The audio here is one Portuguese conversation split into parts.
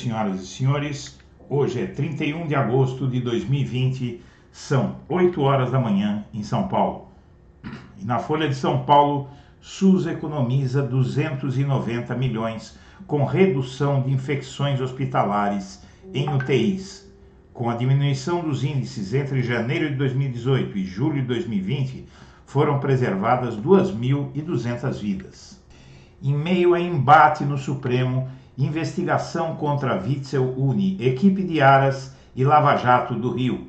senhoras e senhores. Hoje é 31 de agosto de 2020, são 8 horas da manhã em São Paulo. E na Folha de São Paulo, SUS economiza 290 milhões com redução de infecções hospitalares em UTIs. Com a diminuição dos índices entre janeiro de 2018 e julho de 2020, foram preservadas 2.200 vidas. Em meio a embate no Supremo, investigação contra Witzel une equipe de Aras e Lava Jato do Rio.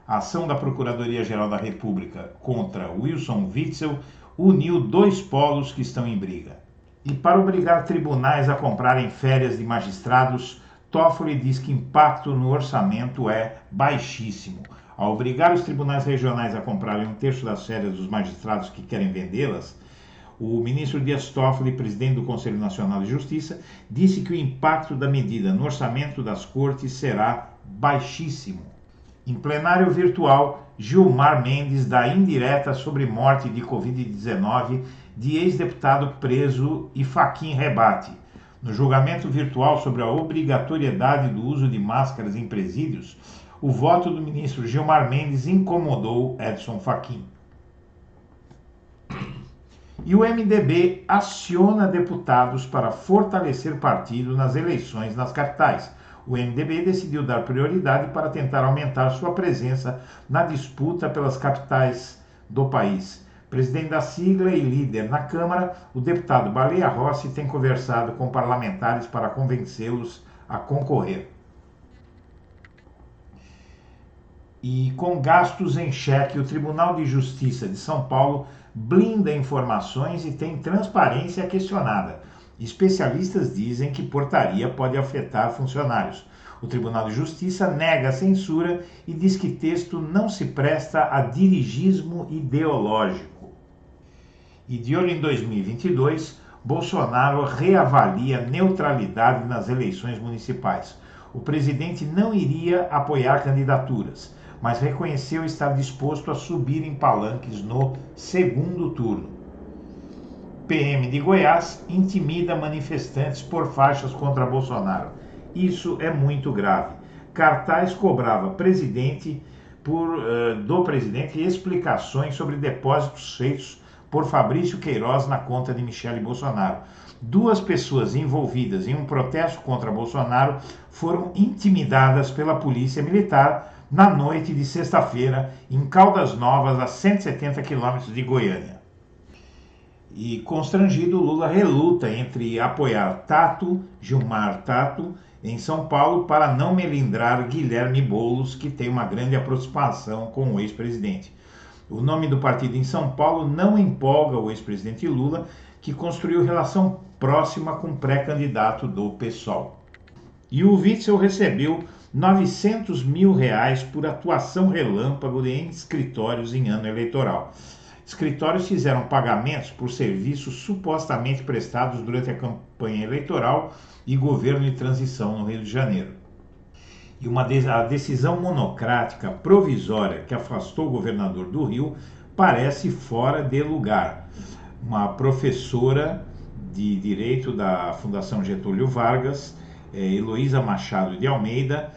A ação da Procuradoria-Geral da República contra Wilson Witzel uniu dois polos que estão em briga. E para obrigar tribunais a comprarem férias de magistrados, Toffoli diz que impacto no orçamento é baixíssimo. Ao obrigar os tribunais regionais a comprarem um terço das férias dos magistrados que querem vendê-las, o ministro Dias Toffoli, presidente do Conselho Nacional de Justiça, disse que o impacto da medida no orçamento das cortes será baixíssimo. Em plenário virtual, Gilmar Mendes dá indireta sobre morte de Covid-19 de ex-deputado preso e Fachin rebate. No julgamento virtual sobre a obrigatoriedade do uso de máscaras em presídios, o voto do ministro Gilmar Mendes incomodou Edson Fachin. E o MDB aciona deputados para fortalecer partido nas eleições nas capitais. O MDB decidiu dar prioridade para tentar aumentar sua presença na disputa pelas capitais do país. Presidente da sigla e líder na Câmara, o deputado Baleia Rossi tem conversado com parlamentares para convencê-los a concorrer. E com gastos em cheque, o Tribunal de Justiça de São Paulo blinda informações e tem transparência questionada. Especialistas dizem que portaria pode afetar funcionários. O Tribunal de Justiça nega a censura e diz que texto não se presta a dirigismo ideológico. E de olho em 2022, Bolsonaro reavalia neutralidade nas eleições municipais. O presidente não iria apoiar candidaturas, mas reconheceu estar disposto a subir em palanques no segundo turno. PM de Goiás intimida manifestantes por faixas contra Bolsonaro. Isso é muito grave. Cartaz cobrava do presidente explicações sobre depósitos feitos por Fabrício Queiroz na conta de Michele Bolsonaro. Duas pessoas envolvidas em um protesto contra Bolsonaro foram intimidadas pela polícia militar na noite de sexta-feira, em Caldas Novas, a 170 quilômetros de Goiânia. E constrangido, Lula reluta entre apoiar Gilmar Tato, em São Paulo, para não melindrar Guilherme Boulos, que tem uma grande aproximação com o ex-presidente. O nome do partido em São Paulo não empolga o ex-presidente Lula, que construiu relação próxima com o pré-candidato do PSOL. E o Witzel recebeu R$900 mil por atuação relâmpago em escritórios em ano eleitoral. Escritórios fizeram pagamentos por serviços supostamente prestados durante a campanha eleitoral e governo de transição no Rio de Janeiro. E a decisão monocrática provisória que afastou o governador do Rio parece fora de lugar. Uma professora de Direito da Fundação Getúlio Vargas, Heloísa Machado de Almeida,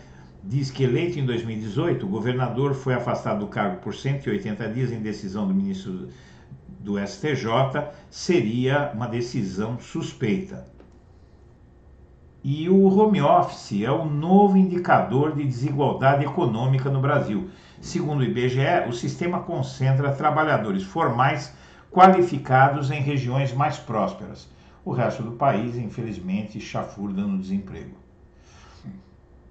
diz que, eleito em 2018, o governador foi afastado do cargo por 180 dias em decisão do ministro do STJ, seria uma decisão suspeita. E o home office é o novo indicador de desigualdade econômica no Brasil. Segundo o IBGE, o sistema concentra trabalhadores formais qualificados em regiões mais prósperas. O resto do país, infelizmente, chafurda no desemprego.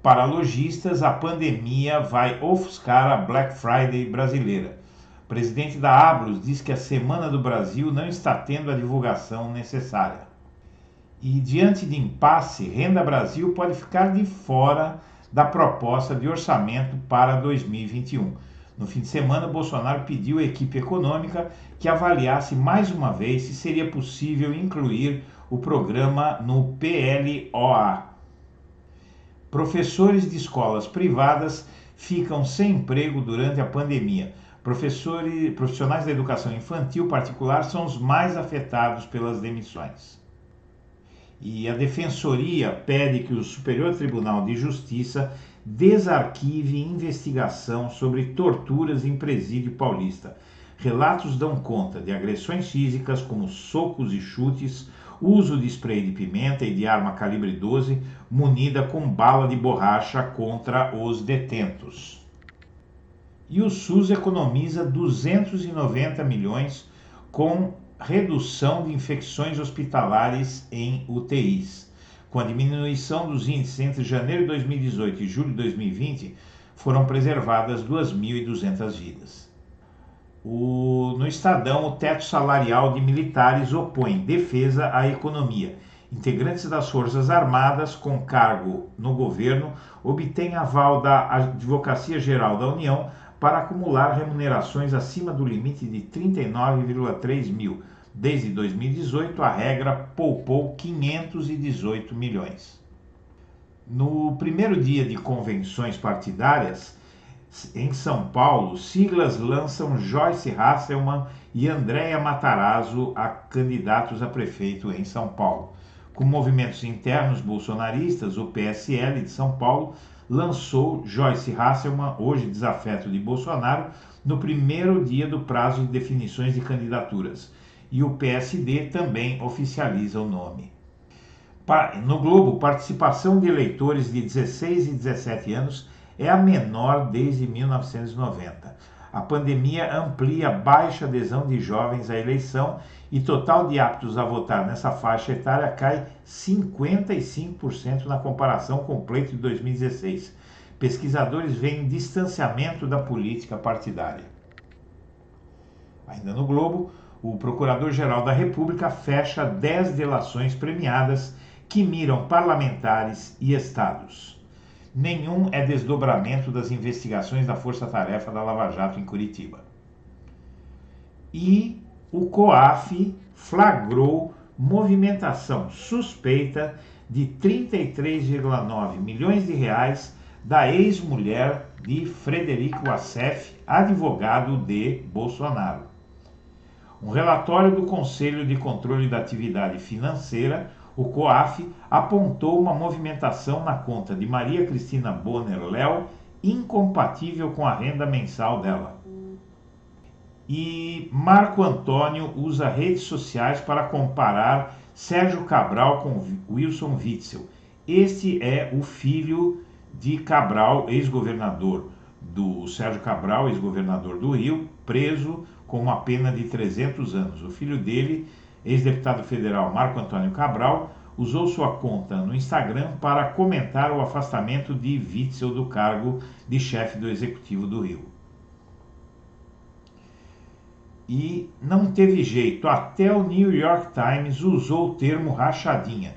Para lojistas, a pandemia vai ofuscar a Black Friday brasileira. O presidente da Abrus diz que a Semana do Brasil não está tendo a divulgação necessária. E diante de impasse, Renda Brasil pode ficar de fora da proposta de orçamento para 2021. No fim de semana, Bolsonaro pediu à equipe econômica que avaliasse mais uma vez se seria possível incluir o programa no PLOA. Professores de escolas privadas ficam sem emprego durante a pandemia. Profissionais da educação infantil particular são os mais afetados pelas demissões. E a Defensoria pede que o Superior Tribunal de Justiça desarquive investigação sobre torturas em presídio paulista. Relatos dão conta de agressões físicas como socos e chutes, uso de spray de pimenta e de arma calibre 12 munida com bala de borracha contra os detentos. E o SUS economiza 290 milhões com redução de infecções hospitalares em UTIs. Com a diminuição dos índices entre janeiro de 2018 e julho de 2020, foram preservadas 2.200 vidas. No Estadão, o teto salarial de militares opõe defesa à economia. Integrantes das Forças Armadas com cargo no governo obtêm aval da Advocacia Geral da União para acumular remunerações acima do limite de 39,3 mil. Desde 2018, a regra poupou 518 milhões. No primeiro dia de convenções partidárias, em São Paulo, siglas lançam Joyce Hasselmann e Andréa Matarazzo a candidatos a prefeito em São Paulo. Com movimentos internos bolsonaristas, o PSL de São Paulo lançou Joyce Hasselmann, hoje desafeto de Bolsonaro, no primeiro dia do prazo de definições de candidaturas. E o PSD também oficializa o nome. No Globo, participação de eleitores de 16 e 17 anos é a menor desde 1990. A pandemia amplia a baixa adesão de jovens à eleição e total de aptos a votar nessa faixa etária cai 55% na comparação com o pleito de 2016. Pesquisadores veem distanciamento da política partidária. Ainda no Globo, o Procurador-Geral da República fecha 10 delações premiadas que miram parlamentares e estados. Nenhum é desdobramento das investigações da Força Tarefa da Lava Jato em Curitiba. E o COAF flagrou movimentação suspeita de 33,9 milhões de reais da ex-mulher de Frederico Assef, advogado de Bolsonaro. Um relatório do Conselho de Controle da Atividade Financeira, o COAF, apontou uma movimentação na conta de Maria Cristina Bonner Léo incompatível com a renda mensal dela. E Marco Antônio usa redes sociais para comparar Sérgio Cabral com Wilson Witzel. Este é o filho de Cabral, ex-governador do Sérgio Cabral, ex-governador do Rio, preso com uma pena de 300 anos. O filho dele, ex-deputado federal Marco Antônio Cabral, usou sua conta no Instagram para comentar o afastamento de Witzel do cargo de chefe do Executivo do Rio. E não teve jeito, até o New York Times usou o termo rachadinha.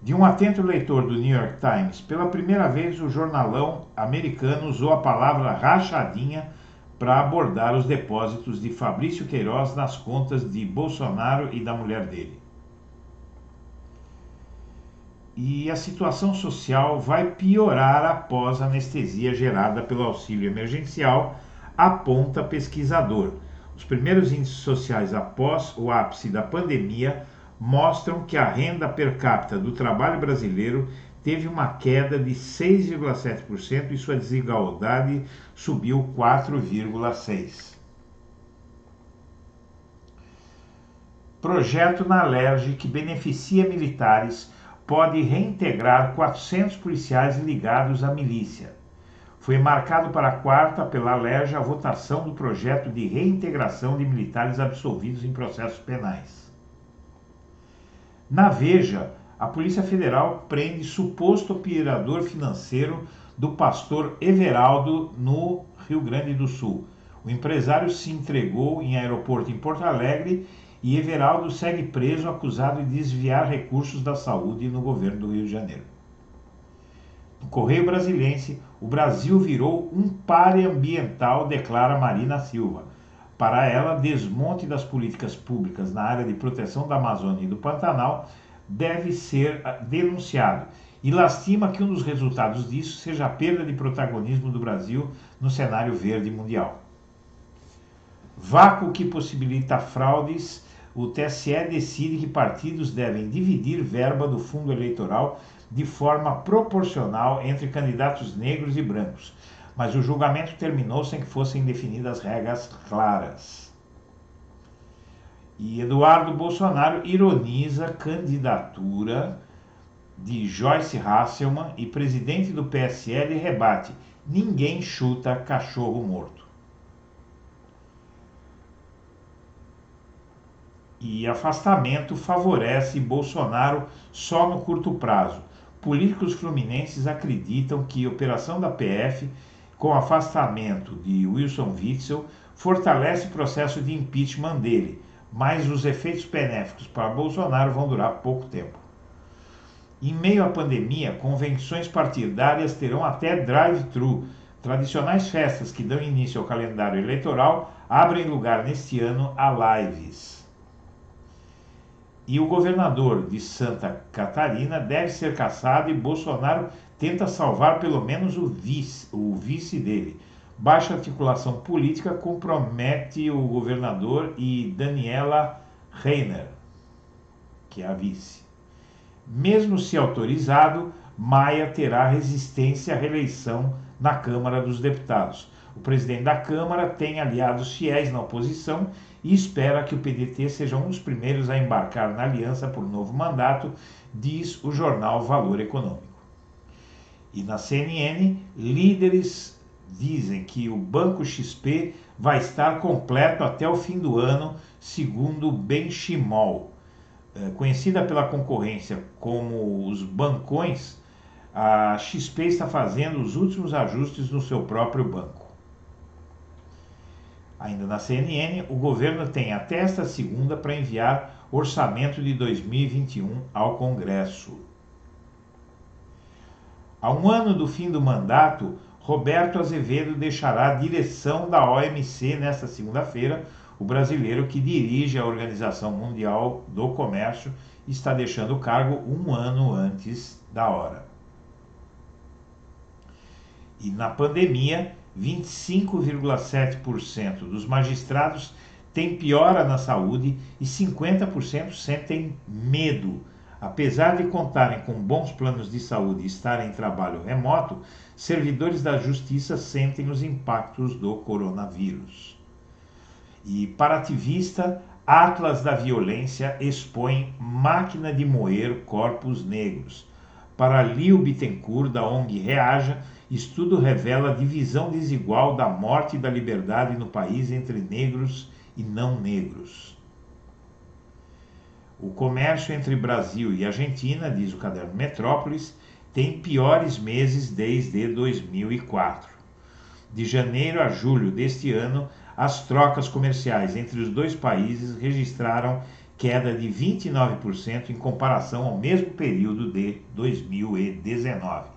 De um atento leitor do New York Times, pela primeira vez o jornalão americano usou a palavra rachadinha para abordar os depósitos de Fabrício Queiroz nas contas de Bolsonaro e da mulher dele. E a situação social vai piorar após a anestesia gerada pelo auxílio emergencial, aponta pesquisador. Os primeiros índices sociais após o ápice da pandemia mostram que a renda per capita do trabalho brasileiro teve uma queda de 6,7% e sua desigualdade subiu 4,6%. Projeto na Alerj que beneficia militares pode reintegrar 400 policiais ligados à milícia. Foi marcado para quarta pela Alerj a votação do projeto de reintegração de militares absolvidos em processos penais. Na Veja, a Polícia Federal prende suposto operador financeiro do pastor Everaldo no Rio Grande do Sul. O empresário se entregou em aeroporto em Porto Alegre e Everaldo segue preso acusado de desviar recursos da saúde no governo do Rio de Janeiro. No Correio Brasiliense, o Brasil virou um pária ambiental, declara Marina Silva. Para ela, desmonte das políticas públicas na área de proteção da Amazônia e do Pantanal deve ser denunciado e lastima que um dos resultados disso seja a perda de protagonismo do Brasil no cenário verde mundial. Vácuo que possibilita fraudes o TSE decide que partidos devem dividir verba do fundo eleitoral de forma proporcional entre candidatos negros e brancos, mas o julgamento terminou sem que fossem definidas regras claras. E Eduardo Bolsonaro ironiza a candidatura de Joyce Hasselmann e presidente do PSL rebate: ninguém chuta cachorro morto. E afastamento favorece Bolsonaro só no curto prazo. Políticos fluminenses acreditam que a operação da PF, com afastamento de Wilson Witzel, fortalece o processo de impeachment dele, mas os efeitos benéficos para Bolsonaro vão durar pouco tempo. Em meio à pandemia, convenções partidárias terão até drive-thru. Tradicionais festas que dão início ao calendário eleitoral abrem lugar neste ano a lives. E o governador de Santa Catarina deve ser cassado e Bolsonaro tenta salvar pelo menos o vice dele. Baixa articulação política compromete o governador e Daniela Reiner, que é a vice. Mesmo se autorizado, Maia terá resistência à reeleição na Câmara dos Deputados. O presidente da Câmara tem aliados fiéis na oposição e espera que o PDT seja um dos primeiros a embarcar na aliança por novo mandato, diz o jornal Valor Econômico. E na CNN, líderes dizem que o Banco XP vai estar completo até o fim do ano, segundo Benchimol. Conhecida pela concorrência como os bancões, a XP está fazendo os últimos ajustes no seu próprio banco. Ainda na CNN, o governo tem até esta segunda para enviar orçamento de 2021 ao Congresso. A um ano do fim do mandato, Roberto Azevedo deixará a direção da OMC nesta segunda-feira. O brasileiro que dirige a Organização Mundial do Comércio está deixando o cargo um ano antes da hora. E na pandemia, 25,7% dos magistrados têm piora na saúde e 50% sentem medo. Apesar de contarem com bons planos de saúde e estarem em trabalho remoto, servidores da justiça sentem os impactos do coronavírus. E para ativista, Atlas da Violência expõe máquina de moer corpos negros. Para Lio Bittencourt, da ONG Reaja, estudo revela divisão desigual da morte e da liberdade no país entre negros e não negros. O comércio entre Brasil e Argentina, diz o caderno Metrópolis, tem piores meses desde 2004. De janeiro a julho deste ano, as trocas comerciais entre os dois países registraram queda de 29% em comparação ao mesmo período de 2019.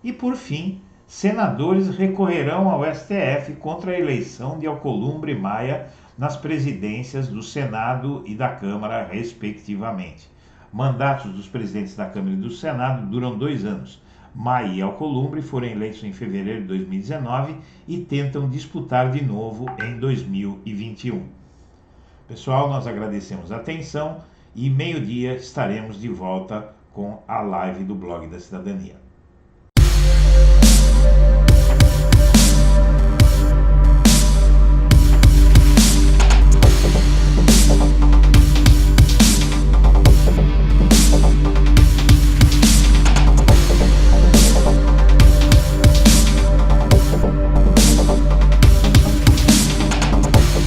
E por fim, senadores recorrerão ao STF contra a eleição de Alcolumbre e Maia nas presidências do Senado e da Câmara, respectivamente. Mandatos dos presidentes da Câmara e do Senado duram 2 anos. Maia e Alcolumbre foram eleitos em fevereiro de 2019 e tentam disputar de novo em 2021. Pessoal, nós agradecemos a atenção e meio-dia estaremos de volta com a live do Blog da Cidadania.